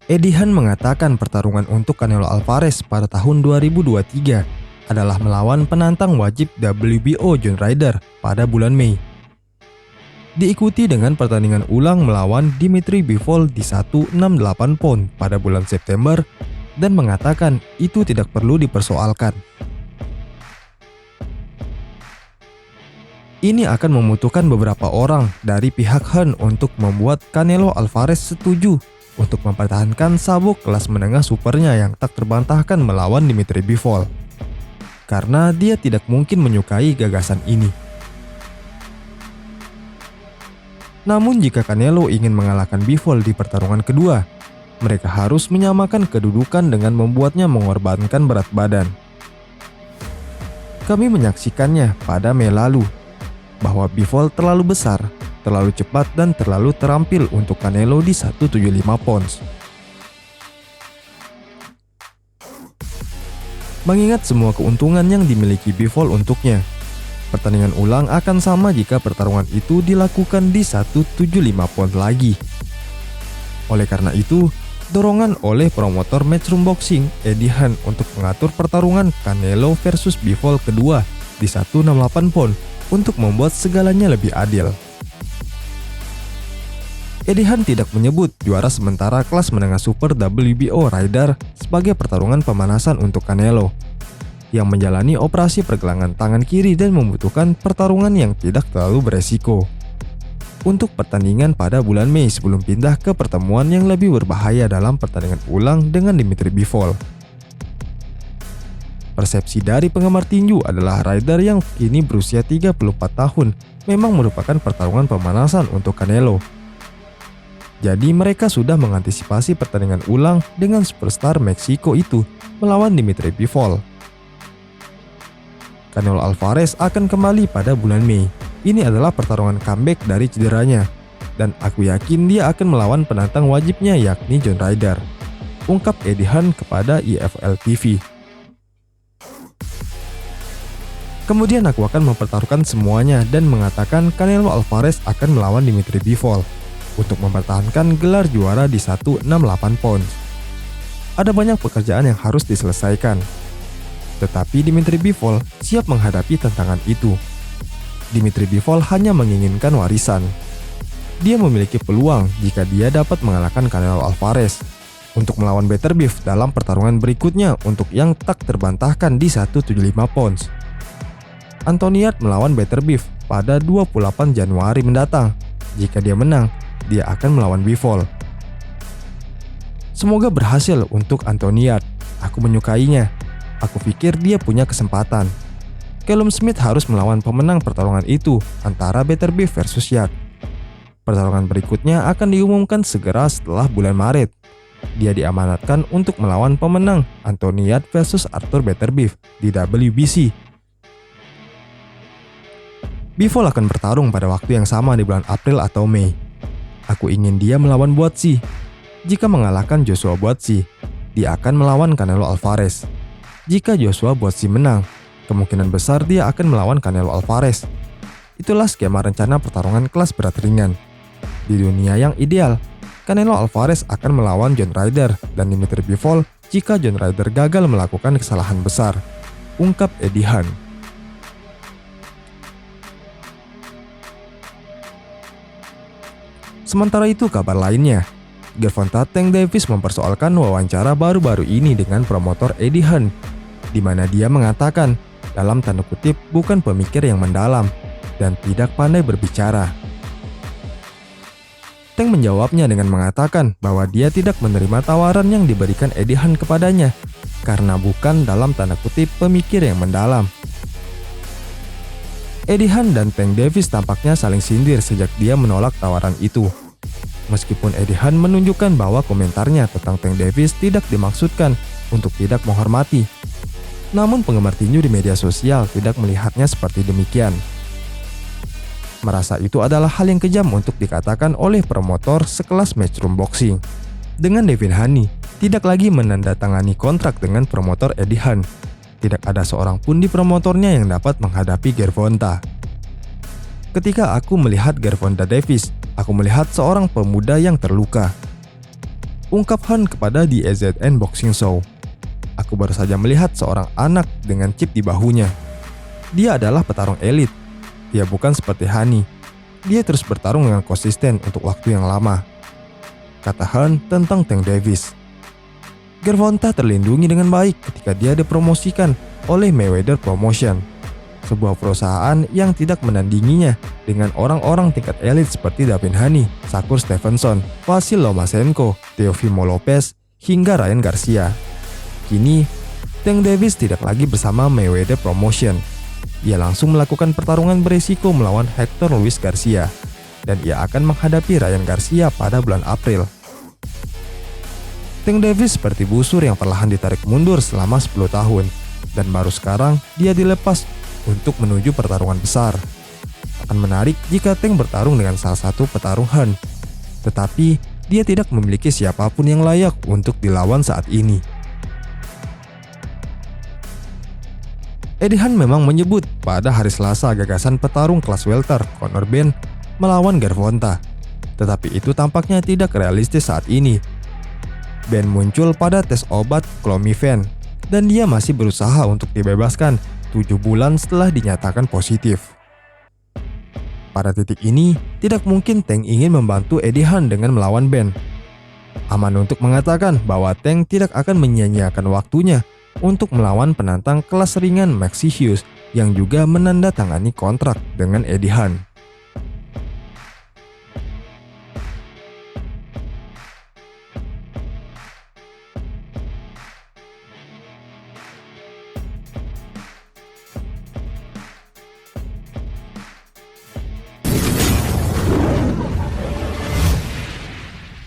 Eddie Hearn mengatakan pertarungan untuk Canelo Alvarez pada tahun 2023 adalah melawan penantang wajib WBO John Ryder pada bulan Mei. Diikuti dengan pertandingan ulang melawan Dimitri Bivol di 168 pound pada bulan September dan mengatakan itu tidak perlu dipersoalkan. Ini akan membutuhkan beberapa orang dari pihak Hearn untuk membuat Canelo Alvarez setuju untuk mempertahankan sabuk kelas menengah supernya yang tak terbantahkan melawan Dimitri Bivol. Karena dia tidak mungkin menyukai gagasan ini. Namun jika Canelo ingin mengalahkan Bivol di pertarungan kedua, mereka harus menyamakan kedudukan dengan membuatnya mengorbankan berat badan. Kami menyaksikannya pada Mei lalu, bahwa Bivol terlalu besar, terlalu cepat dan terlalu terampil untuk Canelo di 175 pounds. Mengingat semua keuntungan yang dimiliki Bivol untuknya, pertandingan ulang akan sama jika pertarungan itu dilakukan di 175 pound lagi. Oleh karena itu, dorongan oleh promotor Matchroom Boxing Eddie Hearn untuk mengatur pertarungan Canelo versus Bivol kedua di 168 pound untuk membuat segalanya lebih adil. Eddie Hearn tidak menyebut juara sementara kelas menengah super WBO Ryder sebagai pertarungan pemanasan untuk Canelo, yang menjalani operasi pergelangan tangan kiri dan membutuhkan pertarungan yang tidak terlalu beresiko untuk pertandingan pada bulan Mei sebelum pindah ke pertemuan yang lebih berbahaya dalam pertandingan ulang dengan Dimitri Bivol. Persepsi dari penggemar tinju adalah Ryder yang kini berusia 34 tahun memang merupakan pertarungan pemanasan untuk Canelo. Jadi mereka sudah mengantisipasi pertandingan ulang dengan superstar Meksiko itu melawan Dimitri Bivol. Canelo Alvarez akan kembali pada bulan Mei. Ini adalah pertarungan comeback dari cederanya, dan aku yakin dia akan melawan penantang wajibnya yakni John Ryder, ungkap Eddie Hearn kepada EFL TV. Kemudian aku akan mempertaruhkan semuanya dan mengatakan Canelo Alvarez akan melawan Dimitri Bivol untuk mempertahankan gelar juara di 168 pounds. Ada banyak pekerjaan yang harus diselesaikan, tetapi Dimitri Bivol siap menghadapi tantangan itu. Dimitri Bivol hanya menginginkan warisan. Dia memiliki peluang jika dia dapat mengalahkan Canelo Alvarez untuk melawan Beterbiev dalam pertarungan berikutnya untuk yang tak terbantahkan di 175 pounds. Antoniat melawan Beterbiev pada 28 Januari mendatang. Jika dia menang, dia akan melawan Bivol. Semoga berhasil untuk Antoniat. Aku menyukainya. Aku pikir dia punya kesempatan. Callum Smith harus melawan pemenang pertarungan itu antara Beterbiev versus Yard. Pertarungan berikutnya akan diumumkan segera setelah bulan Maret. Dia diamanatkan untuk melawan pemenang Anthony Yard versus Arthur Beterbiev di WBC. Bivol akan bertarung pada waktu yang sama di bulan April atau Mei. Aku ingin dia melawan Buatsi. Jika mengalahkan Joshua Buatsi, dia akan melawan Canelo Alvarez. Jika Joshua Buatsi menang, kemungkinan besar dia akan melawan Canelo Alvarez. Itulah skema rencana pertarungan kelas berat ringan. Di dunia yang ideal, Canelo Alvarez akan melawan John Ryder dan Dimitri Bivol jika John Ryder gagal melakukan kesalahan besar, ungkap Eddie Hearn. Sementara itu kabar lainnya, Gervonta Tank Davis mempersoalkan wawancara baru-baru ini dengan promotor Eddie Hearn, di mana dia mengatakan, dalam tanda kutip, bukan pemikir yang mendalam dan tidak pandai berbicara. Tank menjawabnya dengan mengatakan bahwa dia tidak menerima tawaran yang diberikan Eddie Hearn kepadanya karena bukan dalam tanda kutip pemikir yang mendalam. Eddie Hearn dan Tank Davis tampaknya saling sindir sejak dia menolak tawaran itu. Meskipun Eddie Hearn menunjukkan bahwa komentarnya tentang Tank Davis tidak dimaksudkan untuk tidak menghormati, namun penggemar tinju di media sosial tidak melihatnya seperti demikian. Merasa itu adalah hal yang kejam untuk dikatakan oleh promotor sekelas Matchroom Boxing. Dengan Devin Haney tidak lagi menandatangani kontrak dengan promotor Eddie Hearn, tidak ada seorang pun di promotornya yang dapat menghadapi Gervonta. Ketika aku melihat Gervonta Davis, aku melihat seorang pemuda yang terluka. Ungkap Han kepada The AZN Boxing Show. Aku baru saja melihat seorang anak dengan chip di bahunya. Dia adalah petarung elit. Dia bukan seperti Hani. Dia terus bertarung dengan konsisten untuk waktu yang lama. Kata Han tentang Tank Davis. Gervonta terlindungi dengan baik ketika dia dipromosikan oleh Mayweather Promotion, sebuah perusahaan yang tidak menandinginya dengan orang-orang tingkat elit seperti Devin Haney, Shakur Stevenson, Vasyl Lomachenko, Teofimo Lopez, hingga Ryan Garcia. Kini, Tank Davis tidak lagi bersama Mayweather Promotion. Ia langsung melakukan pertarungan berisiko melawan Hector Luis Garcia, dan ia akan menghadapi Ryan Garcia pada bulan April. Tank Davis seperti busur yang perlahan ditarik mundur selama 10 tahun, dan baru sekarang dia dilepas untuk menuju pertarungan besar. Akan menarik jika Tank bertarung dengan salah satu petarung Han, tetapi dia tidak memiliki siapapun yang layak untuk dilawan saat ini. Eddie Hearn memang menyebut pada hari Selasa gagasan petarung kelas welter Conor Benn melawan Gervonta, tetapi itu tampaknya tidak realistis saat ini. Benn muncul pada tes obat Clomiphene, dan dia masih berusaha untuk dibebaskan 7 bulan setelah dinyatakan positif. Pada titik ini, tidak mungkin Tank ingin membantu Eddie Hearn dengan melawan Benn. Aman untuk mengatakan bahwa Tank tidak akan menyia-nyiakan waktunya untuk melawan penantang kelas ringan Maxie Hughes yang juga menandatangani kontrak dengan Eddie Hearn.